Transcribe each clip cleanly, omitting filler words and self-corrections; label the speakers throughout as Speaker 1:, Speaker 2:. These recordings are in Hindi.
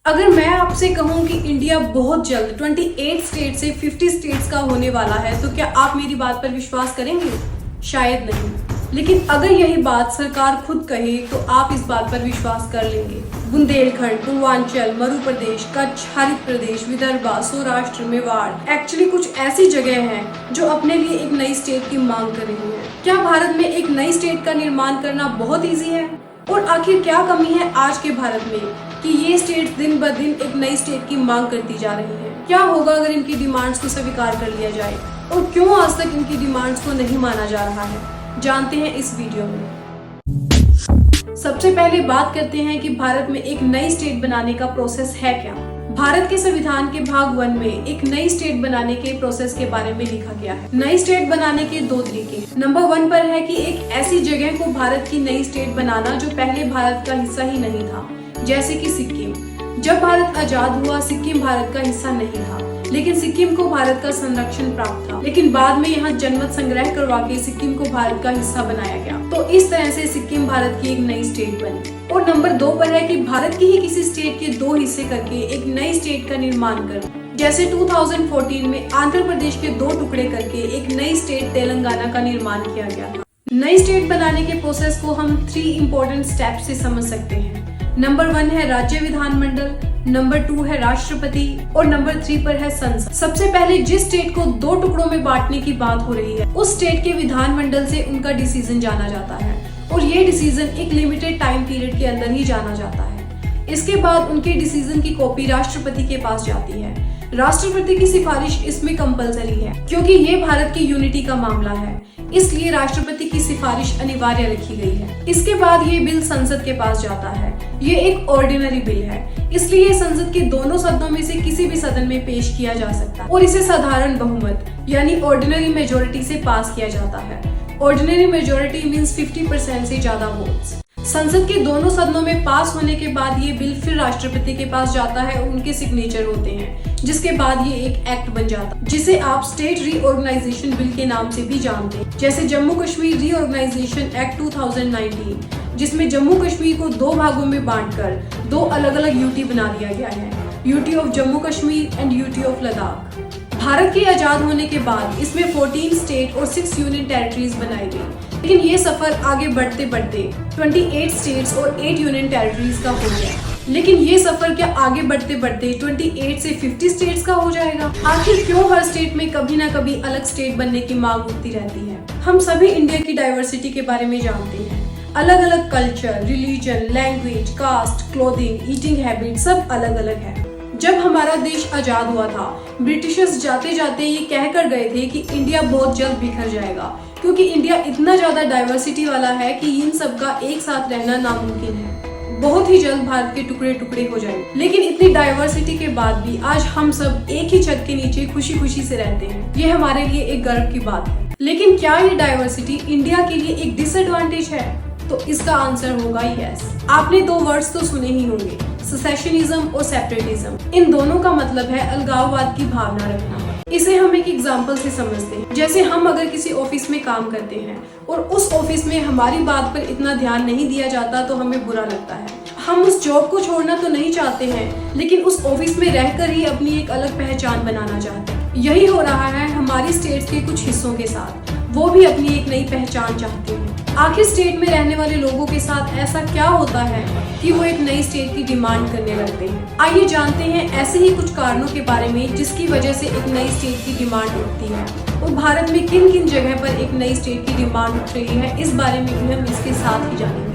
Speaker 1: अगर मैं आपसे कहूं कि इंडिया बहुत जल्द 28 स्टेट से 50 स्टेट्स का होने वाला है तो क्या आप मेरी बात पर विश्वास करेंगे? शायद नहीं। लेकिन अगर यही बात सरकार खुद कहे तो आप इस बात पर विश्वास कर लेंगे। बुंदेलखंड, पूर्वांचल, मध्य प्रदेश, कच्छ, हरित प्रदेश, विदर्भ, सौराष्ट्र, मेवाड़ एक्चुअली कुछ ऐसी जगह हैं जो अपने लिए एक नई स्टेट की मांग कर रही है। क्या भारत में एक नई स्टेट का निर्माण करना बहुत ईजी है? और आखिर क्या कमी है आज के भारत में कि ये स्टेट दिन ब दिन एक नई स्टेट की मांग करती जा रही है? क्या होगा अगर इनकी डिमांड्स को स्वीकार कर लिया जाए? और क्यों आज तक इनकी डिमांड्स को नहीं माना जा रहा है? जानते हैं इस वीडियो में। सबसे पहले बात करते हैं कि भारत में एक नई स्टेट बनाने का प्रोसेस है क्या। भारत के संविधान के भाग 1 में एक नई स्टेट बनाने के प्रोसेस के बारे में लिखा गया है। नई स्टेट बनाने के 2 तरीके। नंबर 1 पर है कि एक ऐसी जगह को भारत की नई स्टेट बनाना जो पहले भारत का हिस्सा ही नहीं था, जैसे कि सिक्किम। जब भारत आजाद हुआ सिक्किम भारत का हिस्सा नहीं था, लेकिन सिक्किम को भारत का संरक्षण प्राप्त था। लेकिन बाद में यहाँ जनमत संग्रह करवा के सिक्किम को भारत का हिस्सा बनाया गया। तो इस तरह से सिक्किम भारत की एक नई स्टेट बनी। और नंबर 2 पर है कि भारत की ही किसी स्टेट के 2 हिस्से करके एक नई स्टेट का निर्माण कर, जैसे 2014 में आंध्र प्रदेश के 2 टुकड़े करके एक नई स्टेट तेलंगाना का निर्माण किया गया था। नई स्टेट बनाने के प्रोसेस को हम 3 इम्पोर्टेंट स्टेप से समझ सकते हैं। नंबर 1 है राज्य विधानमंडल, नंबर 2 है राष्ट्रपति और नंबर 3 पर है संसद। सबसे पहले जिस स्टेट को 2 टुकड़ों में बांटने की बात हो रही है, उस स्टेट के विधानमंडल से उनका डिसीजन जाना जाता है और ये डिसीजन एक लिमिटेड टाइम पीरियड के अंदर ही जाना जाता है। इसके बाद उनके डिसीजन की कॉपी राष्ट्रपति के पास जाती है। राष्ट्रपति की सिफारिश इसमें कंपलसरी है क्योंकि ये भारत की यूनिटी का मामला है, इसलिए राष्ट्रपति की सिफारिश अनिवार्य रखी गई है। इसके बाद ये बिल संसद के पास जाता है। ये एक ऑर्डिनरी बिल है, इसलिए संसद के दोनों सदनों में से किसी भी सदन में पेश किया जा सकता है और इसे साधारण बहुमत यानी ऑर्डिनरी मेजोरिटी से पास किया जाता है। ऑर्डिनरी मेजोरिटी मींस 50% से ज्यादा वोट्स। संसद के दोनों सदनों में पास होने के बाद ये बिल फिर राष्ट्रपति के पास जाता है और उनके सिग्नेचर होते हैं, जिसके बाद ये एक एक्ट बन जाता है जिसे आप स्टेट रीऑर्गेनाइजेशन बिल के नाम से भी जानते हैं। जैसे जम्मू कश्मीर रीऑर्गेनाइजेशन एक्ट 2019, जिसमें जम्मू कश्मीर को 2 भागों में बांटकर 2 अलग अलग यूटी बना दिया गया है, UT of Jammu Kashmir and UT of Ladakh. Bharat के आजाद होने के बाद इसमें 14 स्टेट और 6 यूनियन टेरिटरीज बनाई गई, लेकिन ये सफर आगे बढ़ते बढ़ते 28 स्टेट्स और 8 यूनियन टेरिटरीज का हो गया। लेकिन ये सफर क्या आगे बढ़ते बढ़ते 28 से 50 स्टेट्स का हो जाएगा? आखिर क्यों हर स्टेट में कभी ना कभी अलग स्टेट बनने की मांग उठती रहती है? हम सभी इंडिया की डाइवर्सिटी के बारे में जानते हैं। अलग अलग culture, religion, language, caste, clothing, eating habit सब अलग अलग है। जब हमारा देश आजाद हुआ था, ब्रिटिशर्स जाते जाते ये कह कर गए थे कि इंडिया बहुत जल्द बिखर जाएगा क्योंकि इंडिया इतना ज्यादा डाइवर्सिटी वाला है कि इन सब का एक साथ रहना नामुमकिन है। बहुत ही जल्द भारत के टुकड़े टुकड़े हो जाएंगे। लेकिन इतनी डाइवर्सिटी के बाद भी आज हम सब एक ही छत के नीचे खुशी खुशी से रहते हैं। ये हमारे लिए एक गर्व की बात है। लेकिन क्या ये डाइवर्सिटी इंडिया के लिए एक डिसएडवांटेज है? तो इसका आंसर होगा यस। आपने 2 वर्ड्स तो सुने ही होंगे, सेसेशनिज्म और सेपरेटिज्म। इन दोनों का मतलब है अलगाववाद की भावना रखना। इसे हम एक एग्जाम्पल से समझते हैं। जैसे हम अगर किसी ऑफिस में काम करते हैं और उस ऑफिस में हमारी बात पर इतना ध्यान नहीं दिया जाता तो हमें बुरा लगता है। हम उस जॉब को छोड़ना तो नहीं चाहते हैं, लेकिन उस ऑफिस में रहकर ही अपनी एक अलग पहचान बनाना चाहते हैं। यही हो रहा है हमारी स्टेट के कुछ हिस्सों के साथ। वो भी अपनी एक नई पहचान चाहते हैं। आखिर स्टेट में रहने वाले लोगों के साथ ऐसा क्या होता है कि वो एक नई स्टेट की डिमांड करने लगते हैं? आइए जानते हैं ऐसे ही कुछ कारणों के बारे में जिसकी वजह से एक नई स्टेट की डिमांड उठती है और भारत में किन किन जगह पर एक नई स्टेट की डिमांड उठ रही है। इस बारे में भी हम इसके साथ ही जानेंगे।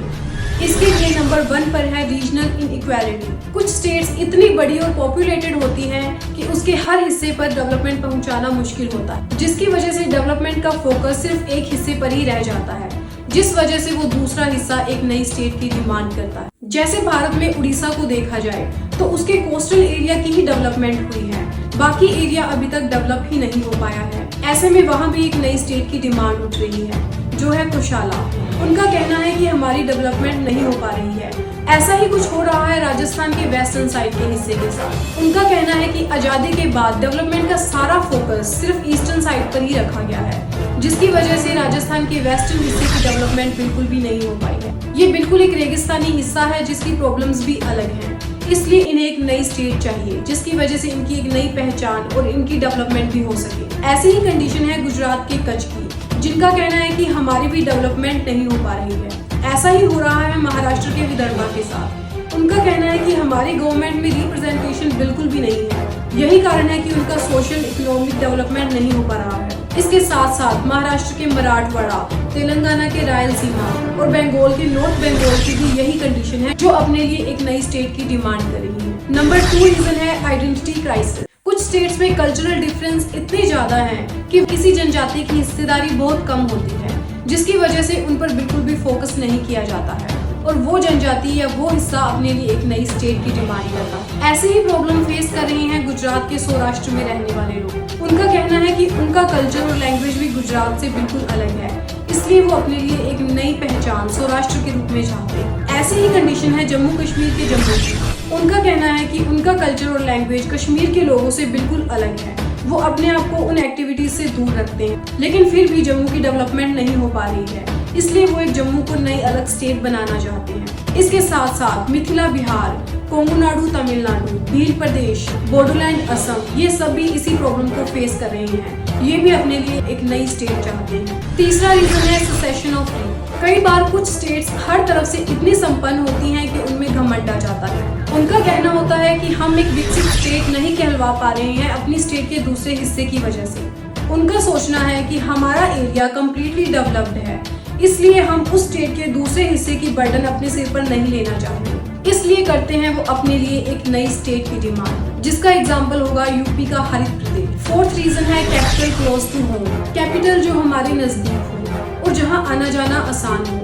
Speaker 1: इसके लिए नंबर 1 पर है रीजनल इनइक्वालिटी। कुछ स्टेट्स इतनी बड़ी और पॉपुलेटेड होती हैं कि उसके हर हिस्से पर डेवलपमेंट पहुंचाना मुश्किल होता है, जिसकी वजह से डेवलपमेंट का फोकस सिर्फ एक हिस्से पर ही रह जाता है, जिस वजह से वो दूसरा हिस्सा एक नई स्टेट की डिमांड करता है। जैसे भारत में उड़ीसा को देखा जाए तो उसके कोस्टल एरिया की ही डेवलपमेंट हुई है, बाकी एरिया अभी तक डेवलप ही नहीं हो पाया है। ऐसे में वहाँ भी एक नई स्टेट की डिमांड उठ रही है, जो है कोशाला। उनका कहना है कि हमारी डेवलपमेंट नहीं हो पा रही है। ऐसा ही कुछ हो रहा है राजस्थान के वेस्टर्न साइड के हिस्से के साथ। उनका कहना है कि आजादी के बाद डेवलपमेंट का सारा फोकस सिर्फ ईस्टर्न साइड पर ही रखा गया है, जिसकी वजह से राजस्थान के वेस्टर्न हिस्से की डेवलपमेंट बिल्कुल भी नहीं हो पाई है। ये बिल्कुल एक रेगिस्तानी हिस्सा है जिसकी प्रॉब्लम्स भी अलग हैं। इसलिए इन्हें एक नई स्टेट चाहिए जिसकी वजह से इनकी एक नई पहचान और इनकी डेवलपमेंट भी हो सके। ऐसी ही कंडीशन है गुजरात के कच्छ की, जिनका कहना है कि हमारी भी डेवलपमेंट नहीं हो पा रही है। ऐसा ही हो रहा है महाराष्ट्र के विदर्भा के साथ। उनका कहना है कि हमारी गवर्नमेंट में रिप्रेजेंटेशन बिल्कुल भी नहीं है। यही कारण है कि उनका सोशल इकोनॉमिक डेवलपमेंट नहीं हो पा रहा है। इसके साथ साथ महाराष्ट्र के मराठवाड़ा, तेलंगाना के रायलसीमा और बंगाल के नॉर्थ बंगाल की भी यही कंडीशन है जो अपने लिए एक नई स्टेट की डिमांड कर रही है। नंबर 2 रीजन है आइडेंटिटी क्राइसिस। कुछ स्टेट्स में कल्चरल डिफरेंस इतने ज्यादा हैं कि किसी जनजाति की हिस्सेदारी बहुत कम होती है, जिसकी वजह से उन पर बिल्कुल भी फोकस नहीं किया जाता है और वो जनजाति या वो हिस्सा अपने लिए एक नई स्टेट की डिमांड करता है। ऐसे ही प्रॉब्लम फेस कर रही हैं गुजरात के सौराष्ट्र में रहने वाले लोग। उनका कहना है कि उनका कल्चर और लैंग्वेज भी गुजरात से बिल्कुल अलग है, इसलिए वो अपने लिए एक नई पहचान सौराष्ट्र के रूप में चाहते हैं। ऐसी ही कंडीशन है जम्मू कश्मीर के जम्मू की। उनका कहना है कि उनका कल्चर और लैंग्वेज कश्मीर के लोगों से बिल्कुल अलग है। वो अपने आप को उन एक्टिविटीज से दूर रखते हैं, लेकिन फिर भी जम्मू की डेवलपमेंट नहीं हो पा रही है, इसलिए वो एक जम्मू को नई अलग स्टेट बनाना चाहते हैं। इसके साथ साथ मिथिला बिहार, कोंगनाडु तमिलनाडु, भील प्रदेश, बोडोलैंड असम, ये सब भी इसी प्रॉब्लम को फेस कर रहे हैं। ये भी अपने लिए एक नई स्टेट चाहते हैं। तीसरा रीजन है सेसेशन ऑफ स्टेट। कई बार कुछ स्टेट्स हर तरफ से इतनी संपन्न होती हैं कि उनमें घमंड आ जाता है। उनका कहना होता है कि हम एक विकसित स्टेट नहीं कहलवा पा रहे हैं अपनी स्टेट के दूसरे हिस्से की वजह से। उनका सोचना है कि हमारा एरिया कम्प्लीटली डेवलप्ड है, इसलिए हम उस स्टेट के दूसरे हिस्से की बर्डन अपने सिर पर नहीं लेना चाहते, इसलिए करते हैं वो अपने लिए एक नई स्टेट की डिमांड, जिसका एग्जाम्पल होगा यूपी का हरित प्रदेश। 4th रीजन है capital close to home. Capital जो हमारे नजदीक हो और जहां आना जाना आसान हो,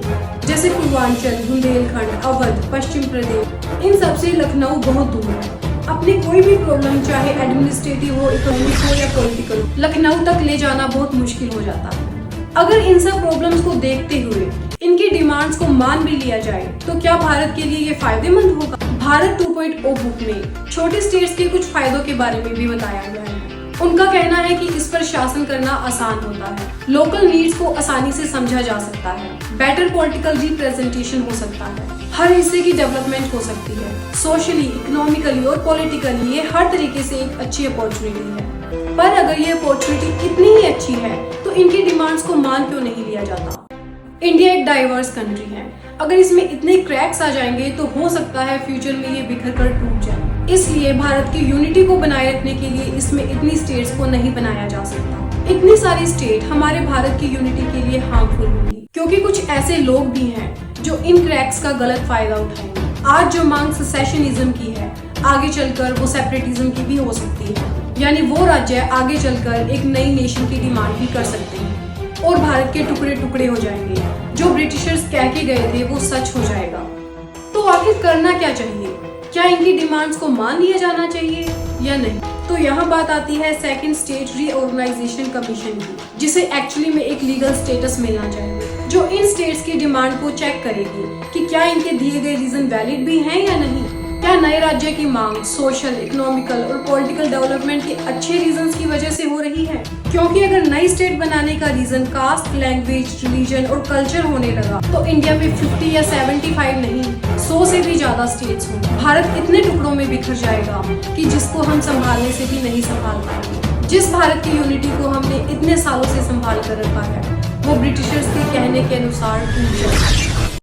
Speaker 1: जैसे पूर्वांचल, बुंदेलखंड, अवध, पश्चिम प्रदेश, इन सब से लखनऊ बहुत दूर है। अपनी कोई भी प्रॉब्लम चाहे एडमिनिस्ट्रेटिव हो, इकोनॉमिक हो या पॉलिटिकल हो, लखनऊ तक ले जाना बहुत मुश्किल हो जाता है। अगर इन सब प्रॉब्लम्स को देखते हुए इनकी डिमांड्स को मान भी लिया जाए तो क्या भारत के लिए ये फायदेमंद होगा? भारत 2.0 बुक में छोटे स्टेट्स के कुछ फायदों के बारे में भी बताया गया है। उनका कहना है कि इस पर शासन करना आसान होता है, लोकल नीड्स को आसानी से समझा जा सकता है, बेटर पॉलिटिकल रिप्रेजेंटेशन हो सकता है, हर हिस्से की डेवलपमेंट हो सकती है, सोशली, इकोनॉमिकली और पॉलिटिकली ये हर तरीके से एक अच्छी अपॉर्चुनिटी है। पर अगर ये अपॉर्चुनिटी इतनी ही अच्छी है तो इनकी डिमांड्स को मान क्यों नहीं लिया जाता? इंडिया एक डाइवर्स कंट्री है, अगर इसमें इतने क्रैक्स आ जाएंगे तो हो सकता है फ्यूचर में ये बिखर कर टूट जाए। इसलिए भारत की यूनिटी को बनाए रखने के लिए इसमें इतनी स्टेट्स को नहीं बनाया जा सकता। इतनी सारी स्टेट हमारे भारत की यूनिटी के लिए हार्मफुल होगी, क्योंकि कुछ ऐसे लोग भी हैं जो इन क्रैक्स का गलत फायदा उठाएंगे। आज जो मांग सेसेशनिज्म की है, आगे चलकर वो सेपरेटिज्म की भी हो सकती है, यानी वो राज्य आगे चलकर एक नई नेशन की डिमांड भी कर सकते हैं और भारत के टुकड़े टुकड़े हो जाएंगे। जो ब्रिटिशर्स कह के गए थे वो सच हो जाएगा। तो आखिर करना क्या चाहिए? क्या इनकी डिमांड्स को मान लिया जाना चाहिए या नहीं? तो यहाँ बात आती है सेकंड स्टेट रीऑर्गेनाइजेशन कमीशन की, जिसे एक्चुअली में एक लीगल स्टेटस मिलना चाहिए, जो इन स्टेट्स की डिमांड को चेक करेगी कि क्या इनके दिए गए रीजन वैलिड भी हैं या नहीं। क्या नए राज्य की मांग सोशल, इकोनॉमिकल और पॉलिटिकल डेवलपमेंट के अच्छे रीजंस की वजह से हो रही है? क्योंकि अगर नई स्टेट बनाने का रीजन कास्ट, लैंग्वेज, रिलीजन और कल्चर होने लगा तो इंडिया में 50 या 75 नहीं 100 से भी ज्यादा स्टेट्स होंगे। भारत इतने टुकड़ों में बिखर जाएगा कि जिसको हम संभालने से भी नहीं संभाल पाएंगे। जिस भारत की यूनिटी को हमने इतने सालों से संभाल कर रखा है वो ब्रिटिशर्स के कहने के अनुसार टूट जाएगा।